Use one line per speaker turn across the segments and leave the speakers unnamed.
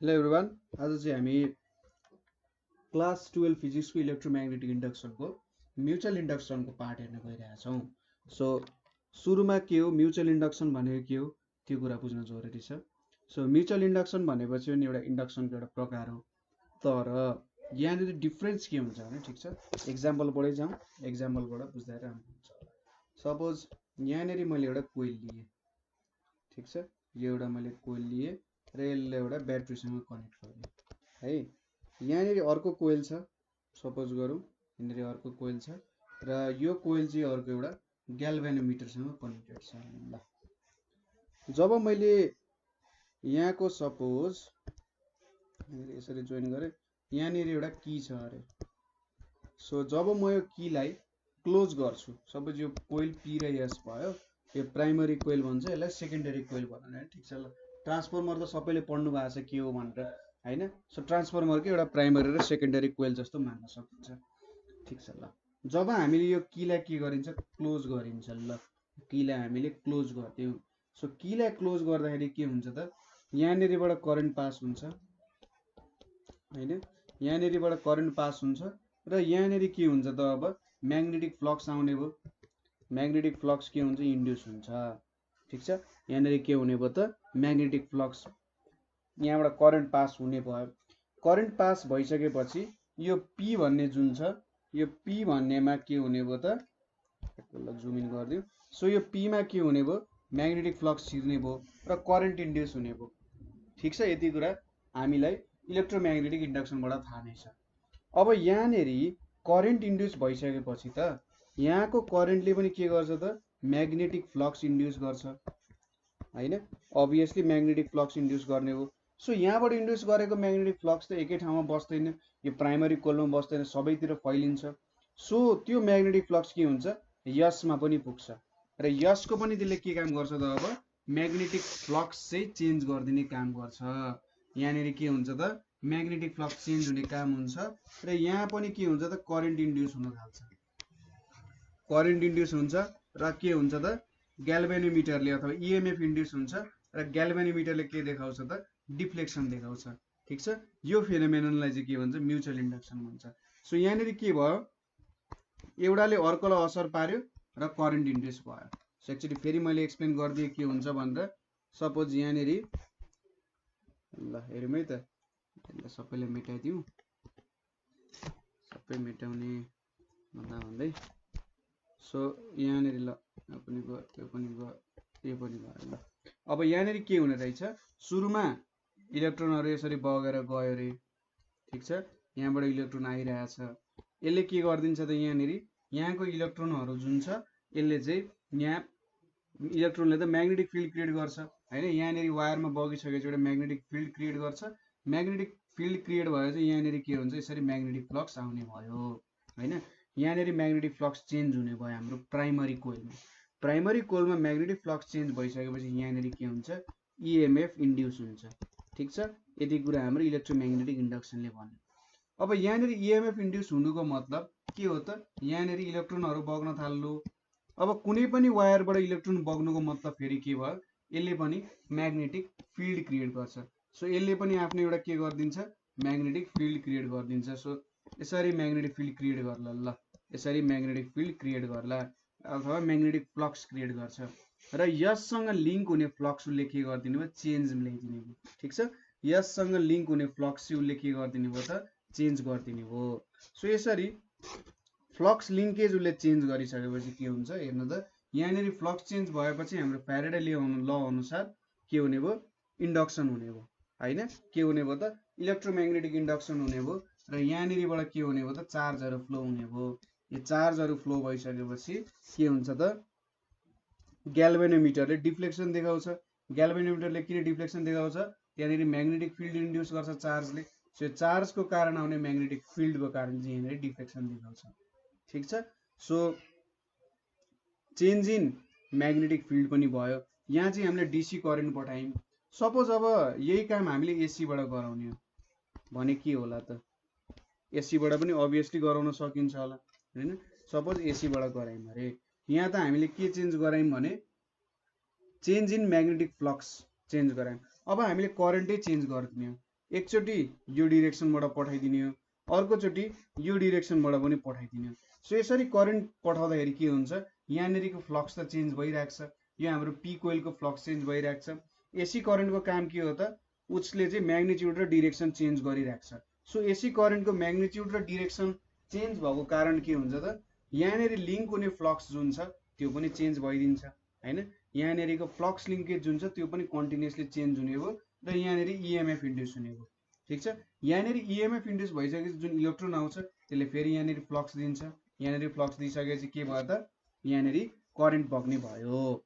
Hello everyone, आज चाहिँ हामी क्लास 12 फिजिक्सको इलेक्ट्रोम्याग्नेटिक इन्डक्सनको म्युचुअल इन्डक्सनको पार्ट हेर्न गइरहेछौँ। सो सुरुमा के हो, म्युचुअल इन्डक्सन भनेको के हो त्यो कुरा बुझ्न जरुरी छ। सो म्युचुअल इन्डक्सन भनेपछि पनि एउटा इन्डक्सनको एउटा प्रकार हो, तर यहाँनिर डिफरेन्स के हुन्छ भने, ठिक छ, एक्जाम्पलबाटै जाउँ, एक्जाम्पलबाट बुझ्दा राम्रो हुन्छ। सपोज यहाँनिर मैले एउटा कोइल लिएँ, ठिक छ, यो एउटा मैले कोइल लिएँ र यसलाई एउटा ब्याट्रीसँग कनेक्ट गरेँ है। यहाँनिर अर्को कोइल छ, सपोज गरौँ यहाँनिर अर्को कोइल छ र यो कोइल चाहिँ अर्को एउटा ग्याल्भेनोमिटरसँग कनेक्टेड छ। ल, जब मैले यहाँको सपोज यसरी जोइन गरेँ, यहाँनिर एउटा की छ अरे। सो जब म यो कीलाई क्लोज गर्छु, सपोज यो कोइल पी र एस भयो, यो प्राइमरी कोइल भन्छ, यसलाई सेकेन्डरी कोइल भनौँ, ठिक छ। ल, ट्रान्सफर्मर त सबैले पढ्नु भएको छ के हो भनेर हैन। सो ट्रान्सफर्मरकै एउटा प्राइमरी र सेकेन्डरी कोइल जस्तो मान्न सकिन्छ, ठिक छ। ल, जब हामीले यो कीलाई के गरिन्छ, क्लोज गरिन्छ। ल, कीलाई हामीले क्लोज गर्दियौँ। सो कीलाई क्लोज गर्दाखेरि के हुन्छ त, यहाँनिरबाट करेन्ट पास हुन्छ हैन, यहाँनिरबाट करेन्ट पास हुन्छ र यहाँनिर के हुन्छ त, अब म्याग्नेटिक फ्लक्स आउने भयो। म्याग्नेटिक फ्लक्स के हुन्छ, इन्ड्युस हुन्छ, ठिक छ। यहाँनिर के हुने भयो त, म्याग्नेटिक फ्लक्स, यहाँबाट करेन्ट पास हुने भयो। करेन्ट पास भइसकेपछि यो पी भन्ने जुन छ, यो पी भन्नेमा के हुने भयो त, जुम इन गरिदिउँ। सो यो पीमा के हुने भयो, म्याग्नेटिक फ्लक्स छिर्ने भयो र करेन्ट इन्ड्युस हुने भयो, ठिक छ। यति कुरा हामीलाई इलेक्ट्रोम्याग्नेटिक इन्डक्सनबाट थाहा नै छ। अब यहाँनिर करेन्ट इन्ड्युस भइसकेपछि त यहाँको करेन्टले पनि के गर्छ त, म्याग्नेटिक फ्लक्स इन्ड्युस गर्छ हैन। अभियसली म्याग्नेटिक फ्लक्स इन्ड्युस गर्ने हो। सो यहाँबाट इन्ड्युस गरेको म्याग्नेटिक फ्लक्स त एकै ठाउँमा बस्दैन, यो प्राइमरी कोइलमा बस्दैन, सबैतिर फैलिन्छ। सो त्यो म्याग्नेटिक फ्लक्स के हुन्छ, यसमा पनि पुग्छ र यसको पनि त्यसले के काम गर्छ त, अब म्याग्नेटिक फ्लक्स चाहिँ चेन्ज गरिदिने काम गर्छ। यहाँनिर के हुन्छ त, म्याग्नेटिक फ्लक्स चेन्ज हुने काम हुन्छ र यहाँ पनि के हुन्छ त, करेन्ट इन्ड्युस हुन थाल्छ। करेन्ट इन्ड्युस हुन्छ र के हुन्छ त, ग्याल्भेनोमिटरले अथवा इएमएफ इन्ड्युस हुन्छ र ग्याल्भेनोमिटरले के देखाउँछ त, डिफ्लेक्सन देखाउँछ, ठिक छ। यो फेनोमेननलाई चाहिँ के भन्छ, म्युचुअल इन्डक्सन भन्छ। सो यहाँनिर के भयो, एउटाले अर्कोलाई असर पार्यो र करेन्ट इन्ड्युस भयो। सो एक्चुअली फेरि मैले एक्सप्लेन गरिदिएँ के हुन्छ भनेर। सपोज यहाँनिर, ल हेरौँ है त, यसलाई सबैलाई मेटाइदिउँ, सबै मेटाउने भन्दा भन्दै। सो यहाँनिर ल, यो पनि भयो, यो पनि भयो, यो पनि भयो। ल, अब यहाँनिर के हुने रहेछ, सुरुमा इलेक्ट्रोनहरू यसरी बगेर गयो रे, ठिक छ। यहाँबाट इलेक्ट्रोन आइरहेछ, यसले के गरिदिन्छ त, यहाँनिर यहाँको इलेक्ट्रोनहरू जुन छ, यसले चाहिँ यहाँ इलेक्ट्रोनले त म्याग्नेटिक फिल्ड क्रिएट गर्छ हैन। यहाँनिर वायरमा बगिसकेपछि एउटा म्याग्नेटिक फिल्ड क्रिएट गर्छ। म्याग्नेटिक फिल्ड क्रिएट भयो चाहिँ यहाँनिर के हुन्छ, यसरी म्याग्नेटिक फ्लक्स आउने भयो हैन। यहाँनिर म्याग्नेटिक फ्लक्स चेन्ज हुने भयो हाम्रो प्राइमरी कोइलमा। प्राइमरी कोइलमा म्याग्नेटिक फ्लक्स चेन्ज भइसकेपछि यहाँनिर के हुन्छ, इएमएफ इन्ड्युस हुन्छ, ठिक छ। यति कुरा हाम्रो इलेक्ट्रोम्याग्नेटिक इन्डक्सनले भन्यो। अब यहाँनिर इएमएफ इन्ड्युस हुनुको मतलब के हो त, यहाँनिर इलेक्ट्रोनहरू बग्न थाल्नु। अब कुनै पनि वायरबाट इलेक्ट्रोन बग्नुको मतलब फेरि के भयो, यसले पनि म्याग्नेटिक फिल्ड क्रिएट गर्छ। सो यसले पनि आफ्नो एउटा के गरिदिन्छ, म्याग्नेटिक फिल्ड क्रिएट गरिदिन्छ। सो यसरी म्याग्नेटिक फिल्ड क्रिएट गर्ला, ल यसरी म्याग्नेटिक फिल्ड क्रिएट गर्ला अथवा म्याग्नेटिक फ्लक्स क्रिएट गर्छ र यससँग लिङ्क हुने फ्लक्स उसले के गरिदिने भयो, चेन्ज ल्याइदिने भयो, ठिक छ। यससँग लिङ्क हुने फ्लक्स चाहिँ उसले के गरिदिने भयो त, चेन्ज गरिदिने भयो। सो यसरी फ्लक्स लिङ्केज उसले चेन्ज गरिसकेपछि के हुन्छ हेर्नु त, यहाँनिर फ्लक्स चेन्ज भएपछि हाम्रो फ्याराडे ल अनुसार के हुने भयो, इन्डक्सन हुने भयो हैन। के हुने भयो त, इलेक्ट्रोम्याग्नेटिक इन्डक्सन हुने भयो र यहाँनिरबाट के हुने भयो त, चार्जहरू फ्लो हुने भयो। यो चार्जहरू फ्लो भइसकेपछि के हुन्छ त, ग्याल्भेनोमिटरले डिफ्लेक्सन देखाउँछ। ग्याल्भेनोमिटरले किन डिफ्लेक्सन देखाउँछ, त्यहाँनिर म्याग्नेटिक फिल्ड इन्ड्युस गर्छ चार्जले। सो चार्जको कारण आउने म्याग्नेटिक फिल्डको कारण चाहिँ यहाँनिर डिफ्लेक्सन देखाउँछ, ठिक छ। So change in magnetic field पनि भयो। यहाँ चाहिँ हामीले डिसी करेन्ट पठायौँ। सपोज अब यही काम हामीले एसीबाट गराउने हो भने के होला त, एसीबाट पनि अभियसली गराउन सकिन्छ होला हैन। सपोज एसीबाट गरायौँ अरे, यहाँ त हामीले के चेन्ज गरायौँ भने, change in magnetic flux change गरायौँ। अब हामीले करेन्टै चेन्ज गरिदिने हो। एकचोटि यो डिरेक्सनबाट पठाइदिने हो, अर्कोचोटि यो डिरेक्सनबाट पनि पठाइदिने हो। सो यसरी करेन्ट पठाउँदाखेरि के हुन्छ, यहाँनिरको फ्लक्स त चेन्ज भइरहेको छ, यो हाम्रो पी कोइलको फ्लक्स चेन्ज भइरहेको छ। एसी करेन्टको काम के हो त, उसले चाहिँ म्याग्निट्युड र डिरेक्सन चेन्ज गरिरहेको छ। सो एसी करेन्टको म्याग्निट्युड र डिरेक्सन चेन्ज भएको कारण के हुन्छ त, यहाँनिर लिङ्क हुने फ्लक्स जुन छ त्यो पनि चेन्ज भइदिन्छ हैन। यहाँनिरको फ्लक्स लिङ्केज जुन छ त्यो पनि कन्टिन्युअसली चेन्ज हुने हो र यहाँनिर इएमएफ इन्ड्युस हुने हो। ठिक छ, यहाँनिर इएमएफ इन्ड्युस भइसकेपछि जुन इलेक्ट्रोन आउँछ त्यसले फेरि यहाँनिर फ्लक्स दिन्छ, यहाँनिर फ्लक्स दिइसकेपछि के भयो त, यहाँनिर करेन्ट बग्ने भयो।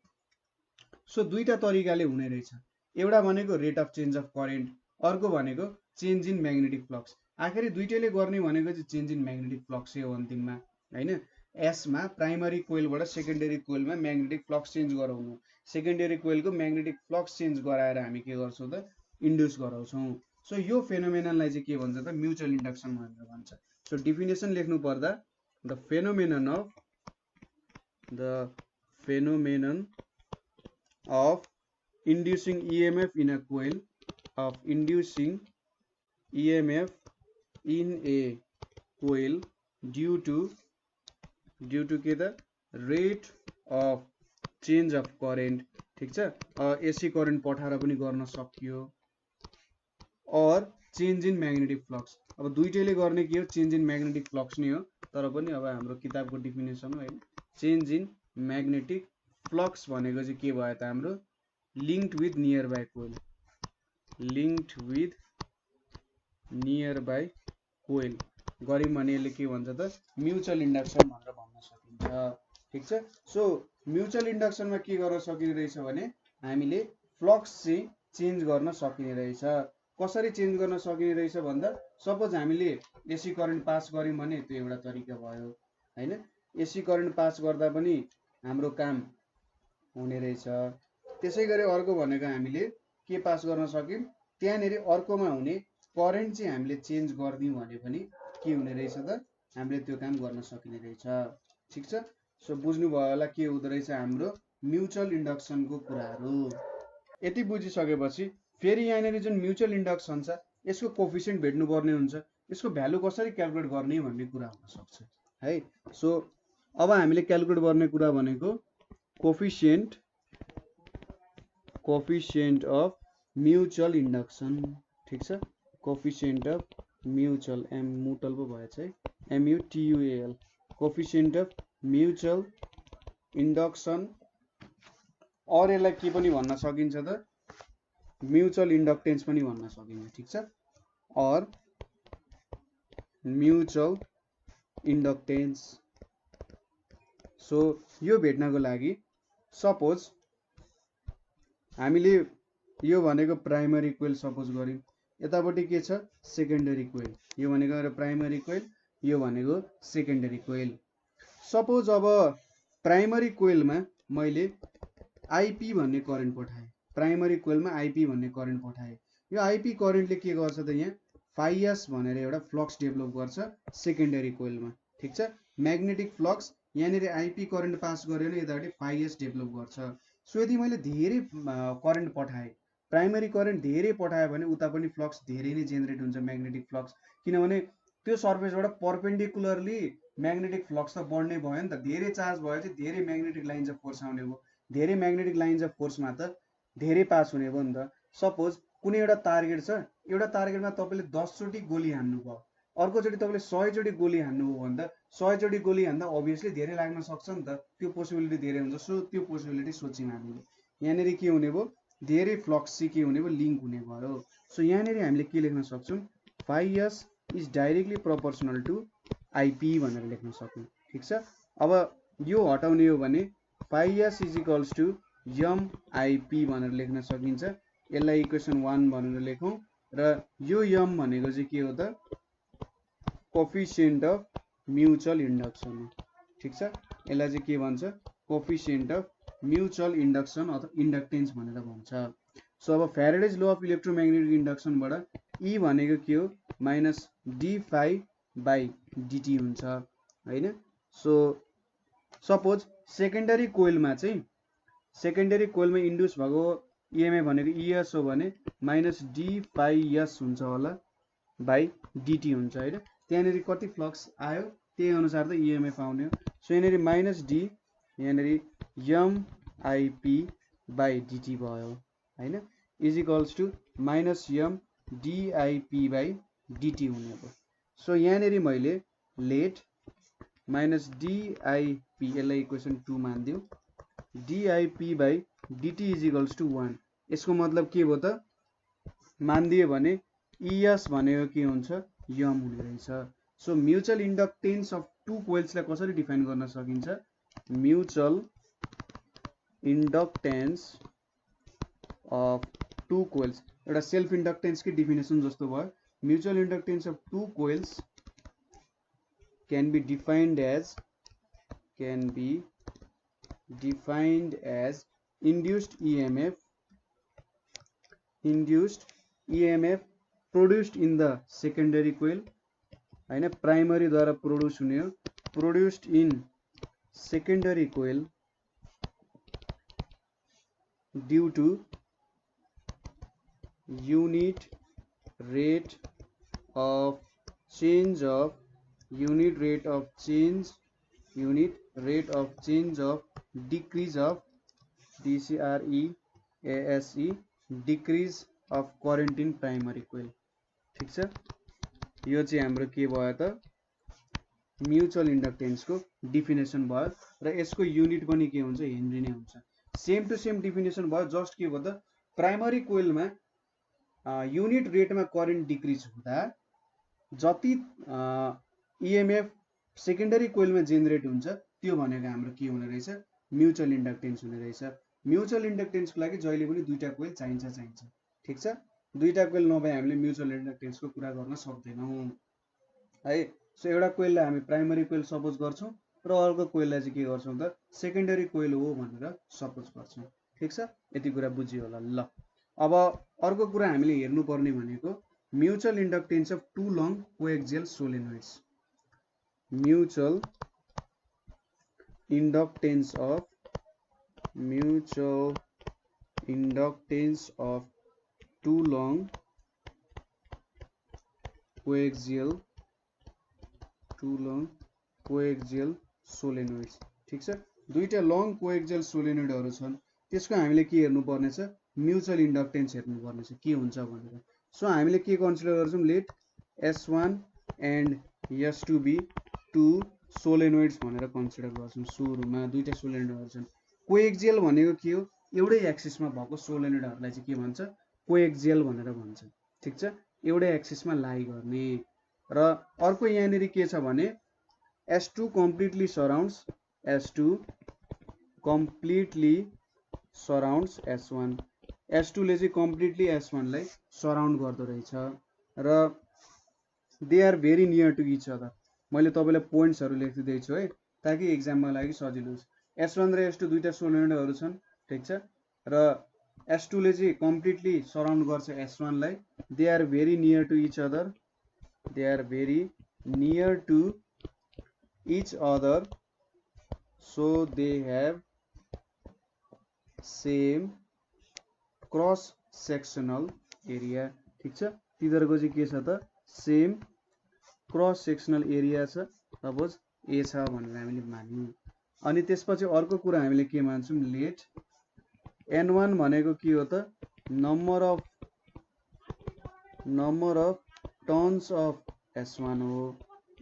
सो दुईटा तरिकाले हुने रहेछ, एउटा भनेको rate of change of current, अर्को भनेको चेन्ज इन म्याग्नेटिक फ्लक्स। आखिर दुईटैले गर्ने भनेको चाहिँ चेन्ज इन म्याग्नेटिक फ्लक्स हो अन्तिममा हैन। एसमा प्राइमरी कोइलबाट सेकेन्डरी कोइलमा म्याग्नेटिक फ्लक्स चेन्ज गराउनु, सेकेन्डरी कोइलको म्याग्नेटिक फ्लक्स चेन्ज गराएर हामी के गर्छौँ त, इन्ड्युस गराउँछौँ। सो यो फेनोमेननलाई चाहिँ के भन्छ त, म्युचुअल इन्डक्सन भनेर भन्छ। सो डिफिनेसन लेख्नु पर्दा the phenomenon of inducing EMF in a coil, of inducing EMF in a coil due to के the rate of change of current। ठीक छ, एसी करेन्ट पठाएर पनि गर्न सकियो, और चेन्ज इन म्याग्नेटिक फ्लक्स। अब दुईटैले गर्ने के हो, चेन्ज इन म्याग्नेटिक फ्लक्स नै हो, तर पनि अब हाम्रो किताबको डिफिनेसन हो हैन। चेन्ज इन म्याग्नेटिक फ्लक्स भनेको चाहिँ के भयो त, हाम्रो linked with nearby coil, linked with nearby coil गऱ्यौँ भने यसले के भन्छ त, म्युचुअल इन्डक्सन भनेर भन्न सकिन्छ। ठिक छ, सो म्युचुअल इन्डक्सनमा के गर्न सकिने रहेछ भने हामीले फ्लक्स चाहिँ चेन्ज गर्न सकिने रहेछ। कसरी चेन्ज गर्न सकिने रहेछ भन्दा, सपोज हामीले एसी करेन्ट पास गर्यौँ भने त्यो एउटा तरिका भयो हैन। एसी करेन्ट पास गर्दा पनि हाम्रो काम हुने रहेछ। त्यसै गरी अर्को भनेको हामीले के पास गर्न सक्यौँ, त्यहाँनिर अर्कोमा हुने करेन्ट चाहिँ हामीले चेन्ज गरिदिउँ भने पनि के हुने रहेछ त, हामीले त्यो काम गर्न सकिने रहेछ। ठिक छ, सो बुझ्नुभयो होला के हुँदो रहेछ हाम्रो म्युचुअल इन्डक्सनको कुराहरू। यति बुझिसकेपछि फेरि यहाँनिर जुन म्युचुअल इन्डक्सन छ यसको कोफिसिएन्ट भेट्नुपर्ने हुन्छ, यसको भ्यालु कसरी क्यालकुलेट गर्ने भन्ने कुरा हुन सक्छ है। सो अब हामीले क्यालकुलेट गर्ने कुरा भनेको कोफिसिएन्ट अफ म्युचुअल इन्डक्सन। ठीक छ, कोफिसिएन्ट अफ म्युचुअल, मुटल पो भएछ है, MUTUAL, coefficient of mutual induction, और यसलाई के पनि भन्न सकिन्छ त, म्युचुअल इन्डक्टेन्स पनि भन्न सकिन्छ। ठिक छ, और म्युचुअल इन्डक्टेन्स। सो यो भेट्नको लागि सपोज हामीले यो भनेको प्राइमरी कोइल सपोज गर्यौँ, यतापट्टि के छ, सेकेन्डरी कोइल, यो भनेको मेरो प्राइमरी कोइल, यो भनेको सेकेन्डरी कोइल। सपोज अब प्राइमरी कोइलमा मैले आइपी भन्ने करेन्ट पठाएँ, प्राइमरी कोइलमा आइपी भन्ने करेन्ट पठाएँ। यो आइपी करेन्टले के गर्छ त, यहाँ फाइएस भनेर एउटा फ्लक्स डेभलप गर्छ सेकेन्डरी कोइलमा। ठिक छ, म्याग्नेटिक फ्लक्स यहाँनिर आइपी करेन्ट पास गर्यो भने यतापट्टि फाइएस डेभलप गर्छ। सो यदि मैले धेरै करेन्ट पठाएँ, प्राइमरी करेन्ट धेरै पठायो भने उता पनि फ्लक्स धेरै नै जेनेरेट हुन्छ, म्याग्नेटिक फ्लक्स, किनभने त्यो सर्फेसबाट परपेन्डिकुलरली म्याग्नेटिक फ्लक्स त बढ्नै भयो नि त। धेरै चार्ज भयो चाहिँ धेरै म्याग्नेटिक लाइन्स अफ फोर्स आउने भयो, धेरै म्याग्नेटिक लाइन्स अफ फोर्समा त धेरै पास हुने भयो नि त। सपोज कुनै एउटा टार्गेट छ, एउटा टार्गेटमा तपाईँले 10 चोटि गोली हान्नुभयो, अर्कोचोटि तपाईँले 100 चोटि गोली हान्नुभयो भन्दा 100 चोटि गोली हान्दा अभियसली धेरै लाग्न सक्छ नि त, त्यो पोसिबिलिटी धेरै हुन्छ। सो त्यो पोसिबिलिटी सोच्यौँ हामीले, यहाँनिर के हुने भयो, धेरै फ्लक्स चाहिँ के हुने भयो, लिङ्क हुने भयो। सो यहाँनिर हामीले के लेख्न सक्छौँ, phi S is directly proportional to IP भनेर लेख्न सक्छौँ। ठिक छ, अब यो हटाउने हो भने फाइएस इज इक्वल्स टु एमआइपी भनेर लेख्न सकिन्छ। यसलाई इक्वेसन 1 भनेर लेखौँ, र यो एम भनेको चाहिँ के हो त, कोफिसिएन्ट अफ म्युचुअल इन्डक्सन हो। ठिक छ, यसलाई चाहिँ के भन्छ, कोफिसिएन्ट अफ म्युचुअल इन्डक्सन अथवा इन्डक्टेन्स भनेर भन्छ। सो अब फ्याराडेज ल अफ इलेक्ट्रोम्याग्नेटिक इन्डक्सनबाट ई भनेको के हो, माइनस d∅/dt हुन्छ हैन। सो सपोज सेकेन्डरी कोइलमा चाहिँ, सेकेन्डरी कोइलमा इन्ड्युस भएको इएमएफ भनेको इएस हो भने माइनस डी पाई एस हुन्छ होला बाई डिटी हुन्छ होइन। त्यहाँनिर कति फ्लक्स आयो त्यही अनुसार त इएमएफ आउने हो। सो यहाँनिर माइनस डी यहाँनिर एमआइपी बाई डिटी भयो होइन, is equals to minus M DIP by DT हुने भयो। सो यहाँनिर मैले लेट माइनस डिआइपी यसलाई इक्वेसन 2 मानिदिउँ, DIP by DT is equals to 1। यसको मतलब के भयो त मानिदियो भने इएस भनेको के हुन्छ यम हुने रहेछ। So mutual inductance of two कोइल्सलाई कसरी डिफाइन गर्न सकिन्छ, mutual inductance of two coils एउटा सेल्फ इन्डक्टेन्सकै डिफिनेसन जस्तो भयो। Mutual inductance of two coils can be defined as induced EMF produced in the secondary coil हैन, प्राइमरी द्वारा प्रोड्युस हुने हो, produced in secondary coil due to unit rate of change of decrease of DCRE decrease of current in primary coil। ठीक छ, यो चाहिँ हाम्रो के भयो त म्युचुअल इन्डक्टेन्सको डिफिनेसन भयो र यसको युनिट पनि के हुन्छ हेनरी नै हुन्छ। सेम टु सेम डिफिनेसन भयो, जस्ट के भयो त प्राइमरी कोइलमा युनिट रेटमा करेन्ट डिक्रिज हुँदा जति इएमएफ सेकेन्डरी कोइलमा जेनेरेट हुन्छ त्यो भनेको हाम्रो के हुने रहेछ म्युचुअल इन्डक्टेन्स हुने रहेछ। म्युचुअल इन्डक्टेन्सको लागि जहिले पनि दुईटा कोइल चाहिन्छ। ठीक छ, दुईटा कोइल नभए हामीले म्युचुअल इन्डक्टेन्सको कुरा गर्न सक्दैनौँ है। सो एउटा कोइललाई हामी प्राइमरी कोइल सपोज गर्छौँ र अर्को कोइललाई चाहिँ के गर्छौँ त सेकेन्डरी कोइल हो भनेर सपोज गर्छौँ। ठीक छ, यति कुरा बुझियो होला। ल अब अर्को कुरा हामीले हेर्नुपर्ने भनेको mutual inductance of two long coaxial solenoids. Mutual inductance of two long coaxial solenoids. ठीक छ, दुईटा लङ कोएक्सियल सोलेनोइडहरू छन्, त्यसको हामीले के हेर्नुपर्ने छ म्युचुअल इन्डक्टेन्स हेर्नुपर्ने छ के हुन्छ भनेर। सो हामीले के कन्सिडर गर्छौँ, let S1 and S2 be two solenoids भनेर कन्सिडर गर्छौँ। सुरुमा दुईटा सोलेनोइडहरू छन्, कोएक्सियल भनेको के हो एउटै एक्सिसमा भएको सोलेनोइडहरूलाई चाहिँ के भन्छ कोएक्सियल भनेर भन्छ। ठीक छ, एउटै एक्सिसमा लाइ गर्ने। र अर्को यहाँनिर के छ भने S2 कम्प्लिटली सराउन्ड्स S1, S2 ले चाहिँ कम्प्लिटली S1 लाई सराउन्ड गर्दो रहेछ र they are very near to each other. मैले तपाईँलाई पोइन्ट्सहरू लेखिदिँदैछु है ताकि एक्जाममा लागि सजिलो होस्। S1 र S2 दुईटा सोलेनोइडहरू छन्। ठीक छ, र S2 ले चाहिँ कम्प्लिटली सराउन्ड गर्छ S1 लाई। They are very near to each other so they have same cross sectional area. ठीक छ, तिनीहरूको चाहिँ के छ त सेम क्रस सेक्सनल एरिया छ, सपोज ए छ भनेर हामीले मान्यौँ। अनि त्यसपछि अर्को कुरा हामीले के मान्छौँ, लेट N1 भनेको के हो त number of turns of S1 हो,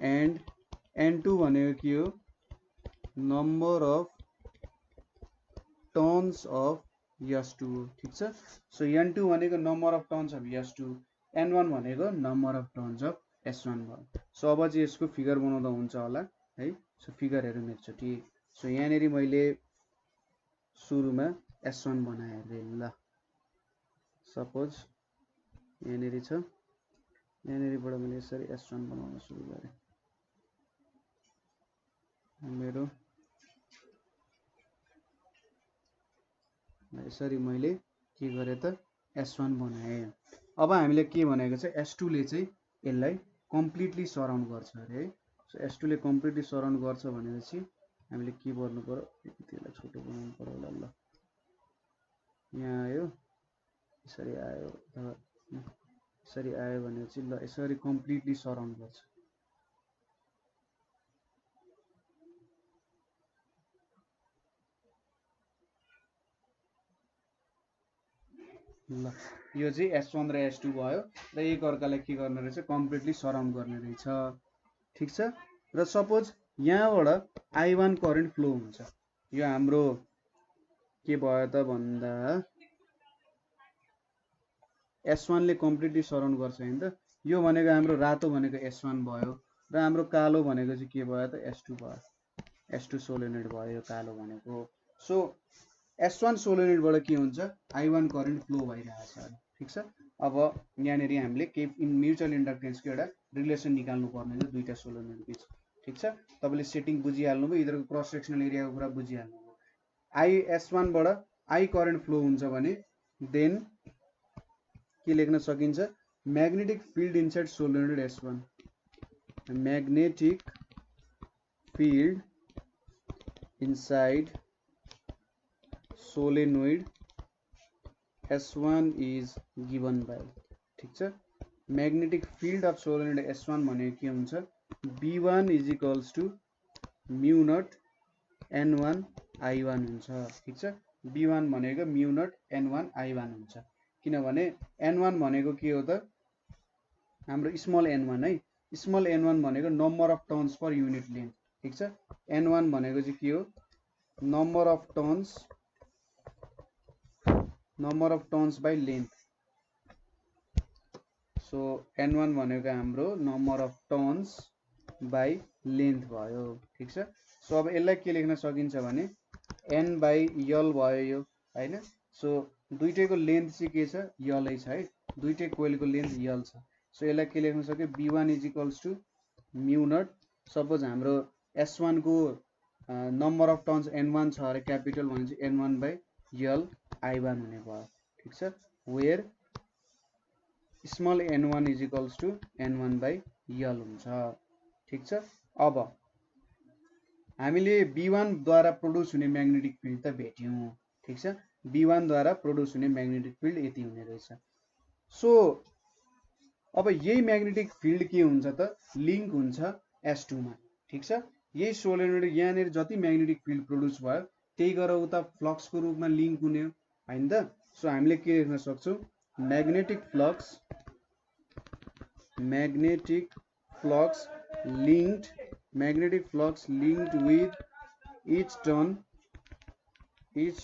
एन्ड N2 भनेको के हो number of turns of S2 हो। ठीक छ, सो N2 भनेको number of turns of S2, N1 भनेको number of turns of S1 भयो। सो अब चाहिँ यसको फिगर बनाउँदा हुन्छ होला है। सो फिगर हेरौँ एकचोटि। सो यहाँनिर मैले सुरुमा S1 बनाएँ अरे, ल सपोज यहाँनिर छ, यहाँनिरबाट मैले यसरी S1 बनाउन सुरु गरेँ। मेरो यसरी मैले के गरेँ त S1 बनाएँ। अब हामीले के भनेको छ S2 ले चाहिँ यसलाई कम्प्लिटली सराउन्ड गर्छ अरे है। सो S2 ले कम्प्लिटली सराउन्ड गर्छ भनेपछि हामीले के गर्नु पर्यो, त्यसलाई छोटो बनाउनु पर्यो होला। ल यहाँ आयो, यसरी आयो अथवा यसरी आयो भने चाहिँ ल यसरी कम्प्लिटली सराउन्ड गर्छ। ल यो चाहिँ S1 र S2 भयो र एक अर्कालाई के गर्ने रहेछ कम्प्लिटली सराउन्ड गर्ने रहेछ। ठिक छ। र सपोज यहाँबाट I1 करेन्ट फ्लो हुन्छ। यो हाम्रो के भयो त भन्दा S1 ले कम्प्लिटली सराउन्ड गर्छ हैन त। यो भनेको हाम्रो रातो भनेको S1 भयो र हाम्रो कालो भनेको चाहिँ के भयो त S2 भयो। S2 सोलेनोइड भयो यो कालो भनेको। सो S1 सोलेनोइडबाट के हुन्छ I1 करेन्ट फ्लो भइरहेछ। ठिक छ। अब यहाँनेरि हामीले के म्युचुअल इन्डक्टेन्सको एउटा रिलेसन निकाल्नु पर्ने छ दुईटा सोलेनोइड बीच। ठिक छ। तपाईले सेटिङ बुझिहाल्नु भयो, यिनीहरुको क्रस सेक्सनल एरियाको कुरा बुझिहाल्नु भयो। S1 बाट I करेन्ट फ्लो हुन्छ भने देन के लेख्न सकिन्छ magnetic field inside solenoid S1, magnetic field inside solenoid S1 is given by। ठीक छ। Magnetic field of solenoid S1 भनेको के हुन्छ B1 is equals to mu naught N1 I1 हुन्छ। ठीक छ। B1 भनेको mu naught N1 I1 हुन्छ। किनभने N1 भनेको के हो त हाम्रो स्मल n1 है। स्मल n1 भनेको number of turns per unit length. ठीक छ। n1 भनेको चाहिँ के हो number of turns by length. So n1 भनेको हाम्रो number of turns by length भयो। ठीक छ। सो अब यसलाई के लेख्न सकिन्छ भने n बाइ l भयो यो हैन। सो दुईटैको लेन्थ चाहिँ के छ l छ है। दुईटै कोइलको लेन्थ l छ। सो यसलाई के लेख्न सक्यो B1 is equals to mu naught। Suppose हाम्रो S1 को नम्बर अफ टर्न्स n1 छ अरे क्यापिटल भने चाहिँ n1 बाइ l I1 हुने भयो। ठीक छ। Where small n1 is equals to n1 by l हुन्छ। ठीक छ। अब हामीले B1 द्वारा प्रोड्युस हुने म्याग्नेटिक फिल्ड त भेट्यौं। ठीक छ। B1 द्वारा प्रोड्युस हुने म्याग्नेटिक फिल्ड यति हुने रहेछ। सो अब यही म्याग्नेटिक फिल्ड के हुन्छ त लिंक हुन्छ S2 मा। ठीक छ। यही सोलेनोइड यहाँनेर जति म्याग्नेटिक फिल्ड प्रोड्युस भयो त्यही गरेर उता फ्लक्स को रूपमा लिंक हुने हो हैन त। सो हामीले के लेख्न सक्छौं magnetic flux linked with each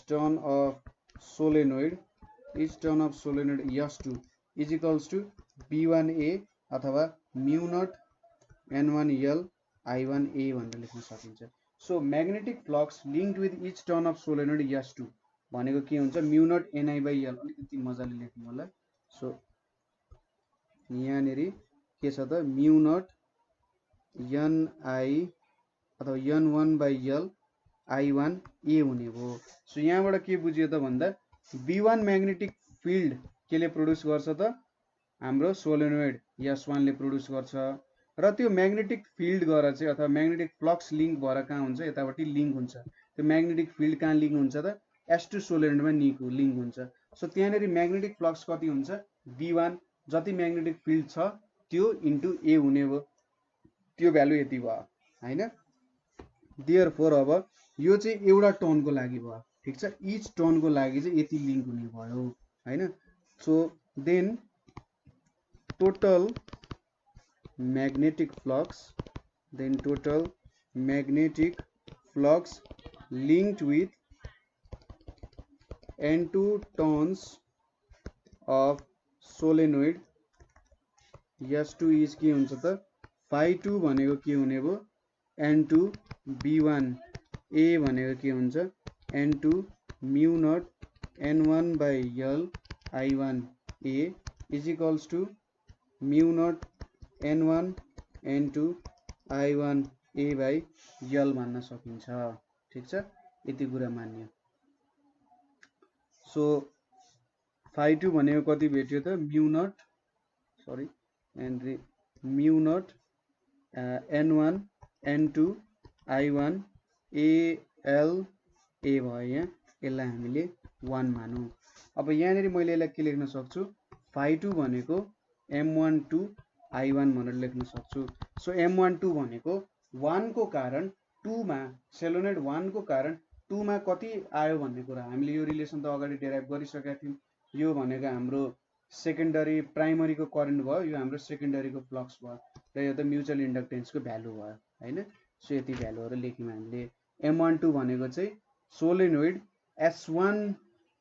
turn of solenoid S2 is equals to B1A अथवा mu naught N1L I1A भनेर लेख्न सकिन्छ। So magnetic flux linked with each turn of solenoid S2 भनेको के हुन्छ mu naught Ni by L। अलिकति मजाले लेख्नु होला। सो यहाँनेरि के छ त mu naught Ni अथवा N1 by L I1A हुने भयो। सो यहाँबाट के बुझियो त भन्दा B1 म्याग्नेटिक फिल्ड केले प्रोड्युस गर्छ त हाम्रो सोलेनोइड S1 ले प्रोड्युस गर्छ र त्यो म्याग्नेटिक फिल्ड गरेर चाहिँ अथवा म्याग्नेटिक फ्लक्स लिंक भएर कहाँ हुन्छ यतापट्टि लिंक हुन्छ। त्यो म्याग्नेटिक फिल्ड कहाँ लिंक हुन्छ त S2 सोलेनोइडमा लिंक हुन्छ। सो त्यहाँनेरि म्याग्नेटिक फ्लक्स कति हुन्छ B1 जति म्याग्नेटिक फिल्ड छ त्यो इन्टु A हुने भयो। त्यो भ्यालु यति भयो हैन। देयरफोर अब यो चाहिँ एउटा टर्नको लागि भयो। ठीक छ। इच टर्नको लागि चाहिँ यति लिंक हुने भयो हैन। So then total magnetic flux linked with N2 turns of solenoid S2 is के हुन्छ त phi2 भनेको के हुने भयो N2 B1 A भनेको के हुन्छ N2 mu naught N1 by L I1 A is equals to mu naught N1 N2 I1 A by L भन्न सकिन्छ। ठीक छ। यति कुरा मान्यो। सो phi2 भनेको कति भेट्यो त mu naught N1 N2 I1 A L A भयो। यहाँ यसलाई हामीले 1 मानौँ। अब यहाँनिर मैले यसलाई के लेख्न सक्छु phi2 भनेको m12 I1 भनेर लेख्न सक्छु। सो m12 भनेको 1 को कारण 2 मा सोलेनोइड 1 को कारण 2 मा कति आयो भन्ने कुरा हामीले यो रिलेसन त अगाडि डेराइभ गरिसकेका थियौँ। यो भनेको हाम्रो सेकेन्डरी प्राइमरीको करेन्ट भयो, यो हाम्रो सेकेन्डरीको फ्लक्स भयो र यो त म्युचुअल इन्डक्टेन्सको भ्यालु भयो हैन। सो यति भ्यालुहरु लेख्यौँ हामीले। m12 भनेको चाहिँ सोलेनोइड S1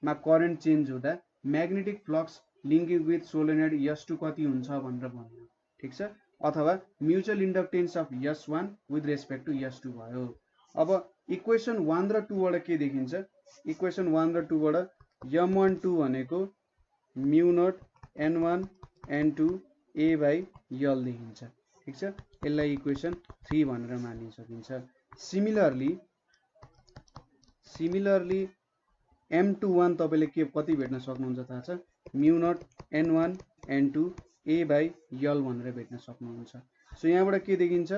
मा करेन्ट चेन्ज हुँदा magnetic flux linking with solenoid S2 कति हुन्छ भनेर भन्यो, ठीक छ। अथवा mutual inductance of S1 with respect to S2 भयो। अब इक्वेसन 1 र 2 बाट के देखिन्छ, इक्वेसन 1 र 2 बाट m12 भनेको म्यु not n1 n2 a by l देखिन्छ, ठीक छ। यसलाई इक्वेसन 3 भनेर मान्न सकिन्छ। सिमिलरली m21 तपाईले के कति भेट्न सक्नुहुन्छ थाहा छ, म्यु not n1 n2 a by l भनेर भेट्न सक्नुहुन्छ। सो यहाँबाट के देखिन्छ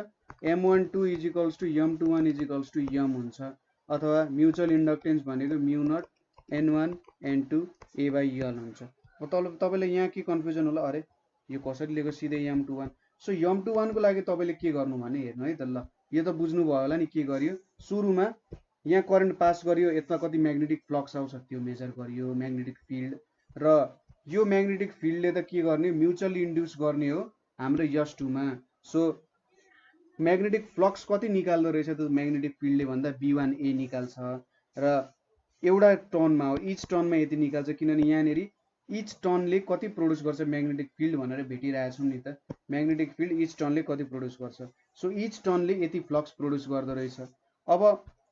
m12 is equals to m21 is equals to m हुन्छ, अथवा म्युचुअल इन्डक्टेन्स भनेको म्यु not n1 n2 a by l हुन्छ। अब तपाईलाई यहाँ के कन्फ्युजन होला, अरे यो कसरी लेख्यो सिधै m21। सो m21 को लागि तपाईले के गर्नु भने हेर्नु है त, ल यो त बुझ्नु भयो होला नि के गरियो। सुरुमा यहाँ करेन्ट पास गरियो, यसमा कति म्याग्नेटिक फ्लक्स आउँछ त्यो मेजर गरियो, म्याग्नेटिक फिल्ड, र यो म्याग्नेटिक फिल्डले त के गर्ने म्युचुअली इन्ड्युस गर्ने हो हाम्रो S2 मा। सो म्याग्नेटिक फ्लक्स कति निकाल्दो रहेछ त म्याग्नेटिक फिल्डले भन्दा B1A निकाल्छ, र एउटा टर्नमा हो, इच टर्नमा यति निकाल्छ, किनभने यहाँनिर इच टर्नले कति प्रोड्युस गर्छ म्याग्नेटिक फिल्ड भनेर भेटिरहेछौँ नि त। म्याग्नेटिक फिल्ड इच टर्नले कति प्रोड्युस गर्छ, सो इच टर्नले यति फ्लक्स प्रोड्युस गर्दो रहेछ। अब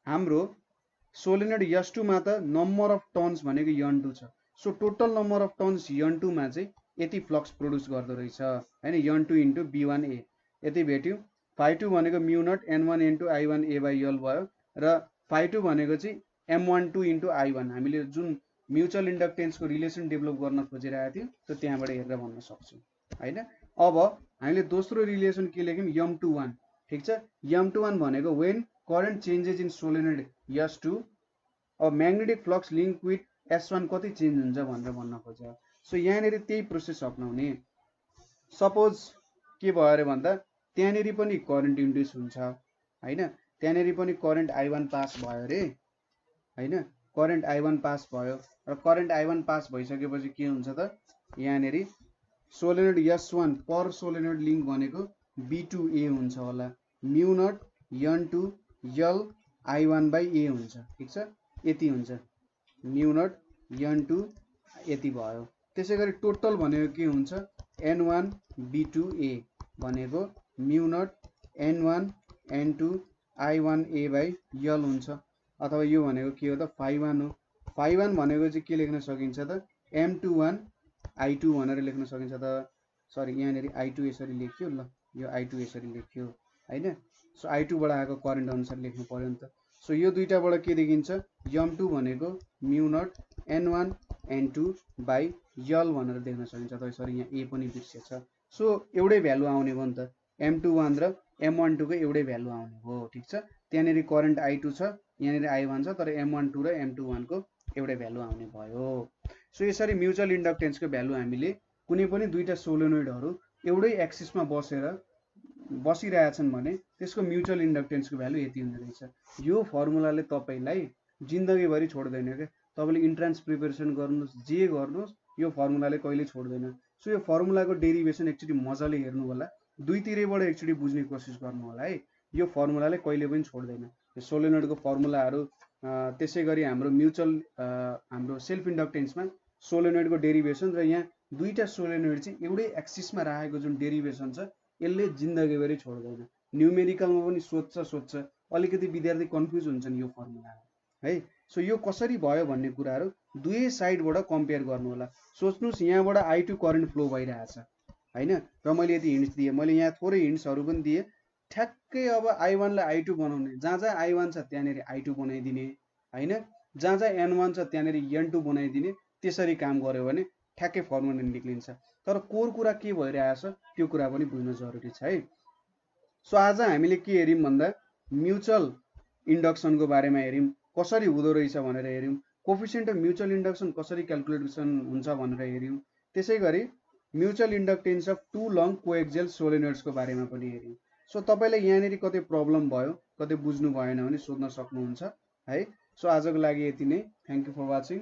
हाम्रो सोलेनोइड S2 मा त नम्बर अफ टर्न्स भनेको n2 छ। So total number of turns n2 मा चाहिँ यति फ्लक्स प्रोड्युस गर्दो रहेछ हैन, n2 इन्टु B1A यति भेट्यो। phi2 भनेको म्यु not n1 into I1 a by l भयो, र phi2 भनेको चाहिँ m12 इन्टु I1 हामीले जुन म्युचुअल इन्डक्टेन्सको रिलेसन डेभलप गर्न खोजिरहेको थियौँ त्यो त्यहाँबाट हेरेर भन्न सक्छौँ हैन। अब हामीले दोस्रो रिलेसन के लेख्यौँ m21, ठीक छ। m21 भनेको when current changes in solenoid S2 अब magnetic flux link with S1 कति चेन्ज हुन्छ भनेर भन्न खोज्छ। सो यहाँनिर त्यही प्रोसेस अपनाउने। सपोज के भयो अरे भन्दा त्यहाँनिर पनि करेन्ट इन्ड्युस हुन्छ हैन, त्यहाँनिर पनि करेन्ट I1 पास भयो रे हैन, करेन्ट I1 पास भयो, र करेन्ट I1 पास भइसकेपछि के हुन्छ त, यहाँनिर सोलेनोइड S1 पर सोलेनोइड लिङ्क भनेको B2A हुन्छ होला, म्यु not n2 l I1 by a हुन्छ, ठीक छ। यति हुन्छ म्यु नट n2 यति भयो। त्यसैगरी टोटल भनेको के हुन्छ n1 B2A भनेको म्यु not n1 n2 I1 a by l हुन्छ, अथवा यो भनेको के हो त phi1 हो। phi1 भनेको चाहिँ के लेख्न सकिन्छ त m21 I2 भनेर लेख्न सकिन्छ त, सरी यहाँनिर I2 यसरी लेख्यो, ल यो I2 यसरी लेख्यो हैन। सो I2 बाट आएको करेन्ट अनुसार लेख्नु पर्यो नि त। सो यो दुईटाबाट के देखिन्छ m2 भनेको म्यु not n1 n2 by l भनेर देख्न सकिन्छ त, सरी यहाँ a पनि बिर्सेछ। सो एउटै भ्यालु आउने भयो नि त, m21 र m12 को एउटै भ्यालु आउने हो, ठीक छ। त्यहाँनिर करेन्ट I2 छ, यहाँनिर I1 छ, तर m12 र m21 को एउटै भ्यालु आउने भयो। सो यसरी म्युचुअल इन्डक्टेन्सको भ्यालु हामीले कुनै पनि दुईटा सोलेनोइडहरू एउटै एक्सिसमा बसिरहेछन् भने त्यसको म्युचुअल इन्डक्टेन्सको भ्यालु यति हुँदो रहेछ। यो फर्मुलाले तपाईलाई जिन्दगीभरि छोड्दैन के, तपाईले इन्ट्रान्स प्रिपरेसन गर्नुस् जे गर्नुस् यो फर्मुलाले कहिले छोड्दैन। सो यो फर्मुलाको डेरिभेसन एकचोटि मजाले हेर्नु होला, दुईतिरैबाट एकचोटि बुझ्ने कोसिस गर्नु होला है। यो फर्मुलाले कहिले पनि छोड्दैन। यो सोलेनोइडको फर्मुलाहरू त्यसैगरी हाम्रो म्युचुअल हाम्रो सेल्फ इन्डक्टेन्समा सोलेनोइडको डेरिभेसन र यहाँ दुईटा सोलेनोइड चाहिँ एउटै एक्सिसमा राखेको जुन डेरिभेसन छ यसले जिन्दगीभरि छोड्दैन। न्युमेरिकलमा पनि सोध्छ अलिकति विद्यार्थी कन्फ्युज हुन्छन् यो फर्मुलामा है। सो यो कसरी भयो भन्ने कुराहरू दुवै साइडबाट कम्पेयर गर्नु होला। सोच्नुस् यहाँबाट I2 करेन्ट फ्लो भइरहेछ हैन, र मैले यति हिन्ट्स दिएँ, मैले यहाँ थोरै हिन्ट्सहरू पनि दिएँ। ठ्याक्कै अब I1 लाई I2 बनाउने, जहाँ जहाँ I1 छ त्यहाँनिर I2 बनाइदिने हैन, जहाँ जहाँ n1 छ त्यहाँनिर n2 बनाइदिने, त्यसरी काम गर्यो भने ठ्याक्कै फर्मुला निक्लिन्छ। तर कोर कुरा के भइरहेछ त्यो कुरा पनि बुझ्न जरुरी छ है। सो आज हामीले के हेर्यौं भन्दा म्युचुअल इन्डक्सनको बारेमा हेर्यौं, कसरी हुँदो रहेछ भनेर हेर्यौं, कोफिसिएन्ट अफ म्युचुअल इन्डक्सन कसरी क्यालकुलेसन हुन्छ भनेर हेऱ्यौँ। त्यसै गरी mutual inductance of two long coaxial सोलेनोइड्सको बारेमा पनि हेऱ्यौँ। सो तपाईँलाई यहाँनिर कतै प्रब्लम भयो, कतै बुझ्नु भएन भने सोध्न सक्नुहुन्छ है। सो आजको लागि यति नै। Thank you for watching.